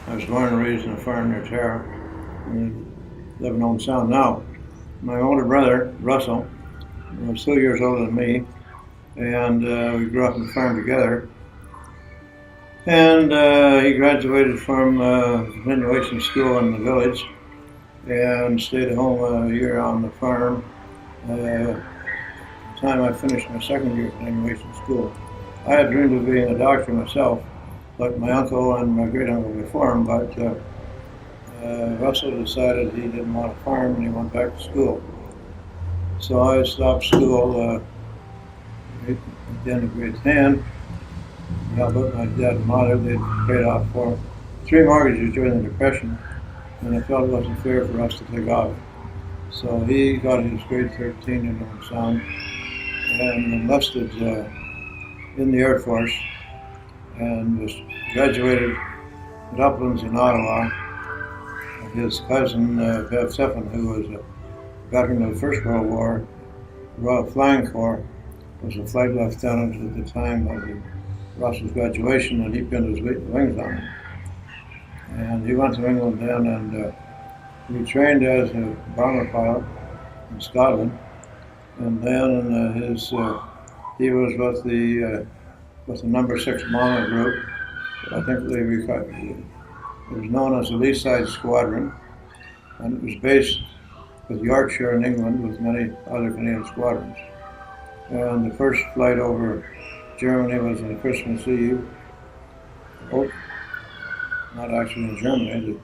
I was born and raised in a farm near Tara, and live in Old Sound now. My older brother, Russell, was 2 years older than me, and we grew up on the farm together. And he graduated from continuation school in the village and stayed at home a year on the farm. The time I finished my second year of continuation school. I had dreamed of being a doctor myself, like my uncle and my great uncle before him, but Russell decided he didn't want to farm and he went back to school. So I stopped school at the end of grade 10. Helped out my dad and mother. They'd paid off for 3 mortgages during the Depression, and I felt it wasn't fair for us to take off. So he got his grade 13 in Old Sound and enlisted in the Air Force and was graduated at Uplands in Ottawa. His cousin, Bev Seffen, who was a veteran of the First World War, Royal Flying Corps, was a flight lieutenant at the time of Russell's graduation, and he pinned his wings on him. And he went to England then, and he trained as a bomber pilot in Scotland. And then he was with the number 6 bomber group. I think it was known as the Lee Side Squadron, and it was based with Yorkshire in England with many other Canadian squadrons. And the first flight over Germany was on Christmas Eve. Oh, not actually in Germany.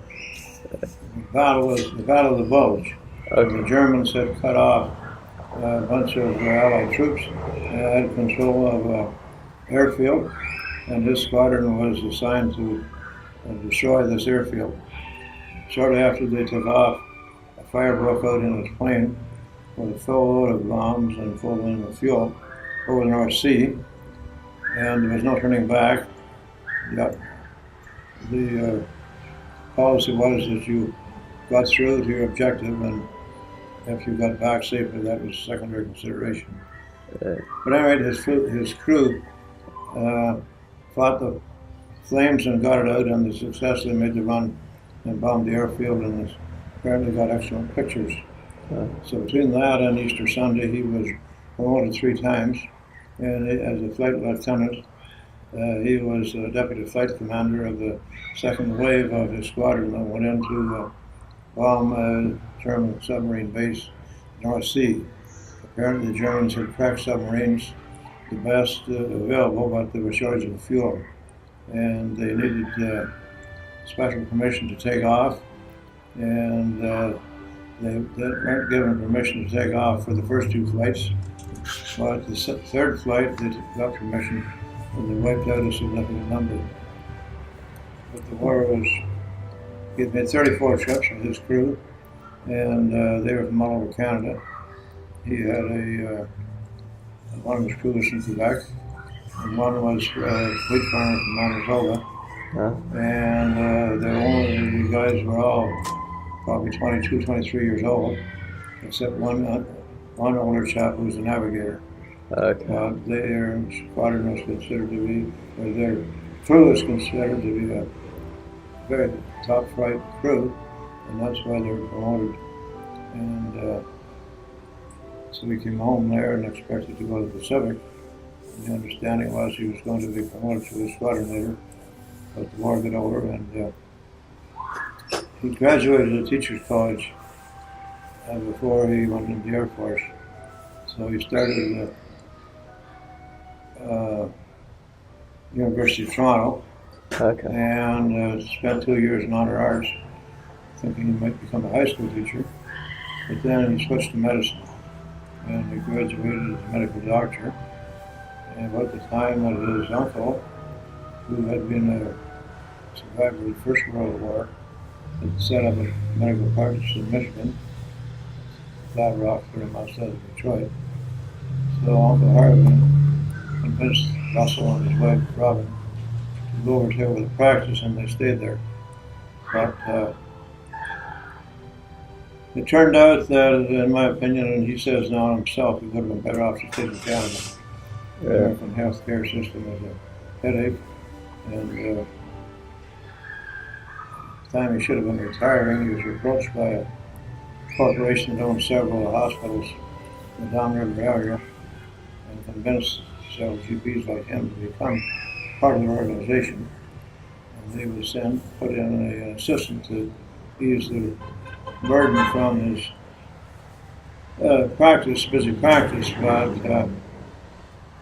The battle was the Battle of the Bulge. Okay. The Germans had cut off a bunch of Allied troops and had control of an airfield, and his squadron was assigned to destroy this airfield. Shortly after they took off, a fire broke out in his plane with a full load of bombs and full load of fuel over the North Sea, and there was no turning back. The policy was that you got through to your objective, and if you got back safely, that was secondary consideration. But anyway, his crew fought the flames and got it out, and they successfully made the run and bombed the airfield, and apparently got excellent pictures. So between that and Easter Sunday, he was promoted 3 times, and as a flight lieutenant, he was a deputy flight commander of the second wave of his squadron that went in to bomb a German submarine base in the North Sea. Apparently the Germans had cracked submarines, the best available, but they were shortage of fuel. And they needed special permission to take off, and they weren't given permission to take off for the first 2 flights. But the third flight, they got permission, and they wiped out a significant number. But the war was, he had made 34 trips with his crew, and they were from all over Canada. He had one of his crew was from Quebec, and one was wheat farmer from Manitoba. And the guys were all probably 22, 23 years old, except one older chap who was a navigator. Okay. Their squadron was considered to be, or their crew was considered to be a very top flight crew, and that's why they were promoted. And so we came home there and expected to go to the Pacific. And the understanding was he was going to be promoted to a squadron leader, but the war got over, and he graduated at Teachers College before he went into the Air Force. So he started at University of Toronto, and spent 2 years in honor arts, thinking he might become a high school teacher. But then he switched to medicine, and he graduated as a medical doctor. And about the time that his uncle, who had been a survivor of the First World War, had set up a medical practice in Michigan, Flat Rock, 30 miles south of Detroit. So Uncle Harvin convinced Russell and his wife, Robin, to go over there with a practice, and they stayed there. But it turned out that, in my opinion, and he says now himself, he would have been better off to stay in Canada. The American healthcare system is a headache, and time he should have been retiring, he was approached by a corporation that owned several hospitals in the downriver area and convinced several GPs like him to become part of the organization. And he was then put in an assistant to ease the burden from his busy practice, but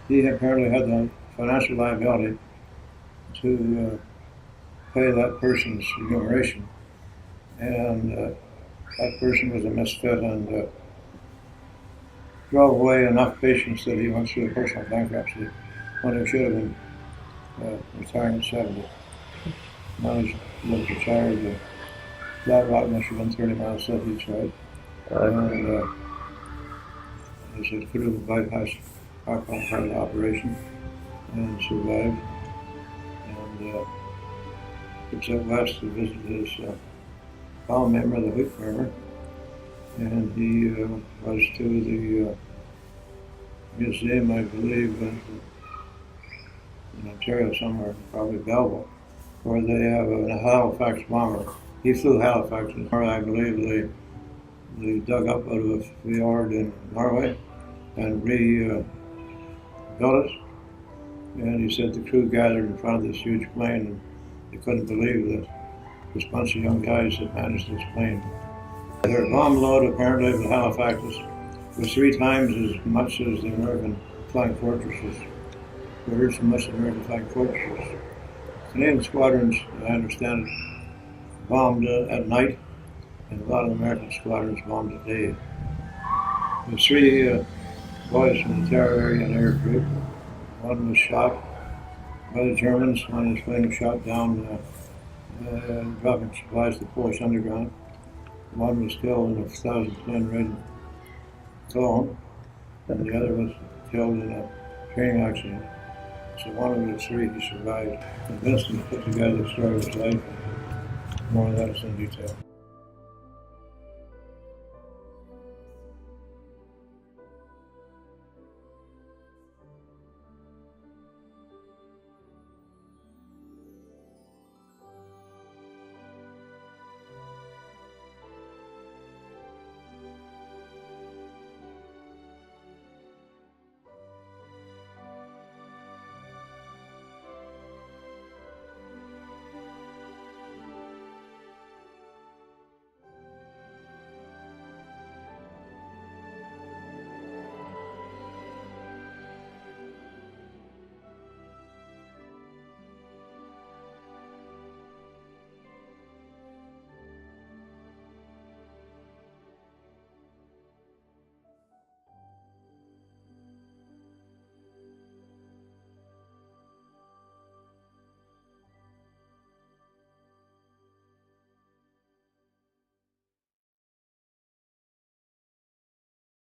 he apparently had the financial liability to pay that person's remuneration, and that person was a misfit and drove away enough patients that he went through a personal bankruptcy when he should have been retiring at 70. Now he's retired. Flat Rock must have been 30 miles south each side. And he said could have bypassed our part of the operation and survived. And it's out west to visit his family member, the wheat farmer, and he was to the museum, I believe, in Ontario somewhere, probably Belleville, where they have a Halifax bomber. He flew Halifax, and I believe they dug up out of a fjord in Norway and rebuilt it. And he said the crew gathered in front of this huge plane, and they couldn't believe that this bunch of young guys had managed this plane. Their bomb load apparently of the Halifax was 3 times as much as the American flying fortresses. We heard so much of the American flying fortresses. Canadian squadrons, I understand it, bombed at night, and a lot of American squadrons bombed at day. The 3 boys from the Terror Area Air Group. One was shot by the Germans when his plane was shot down dropping supplies to Polish underground. One was killed in a 1,000-ton Red Cologne, and the other was killed in a training accident. So one of the 3, he survived. Convinced him to put together the story of his life. More of that is in detail.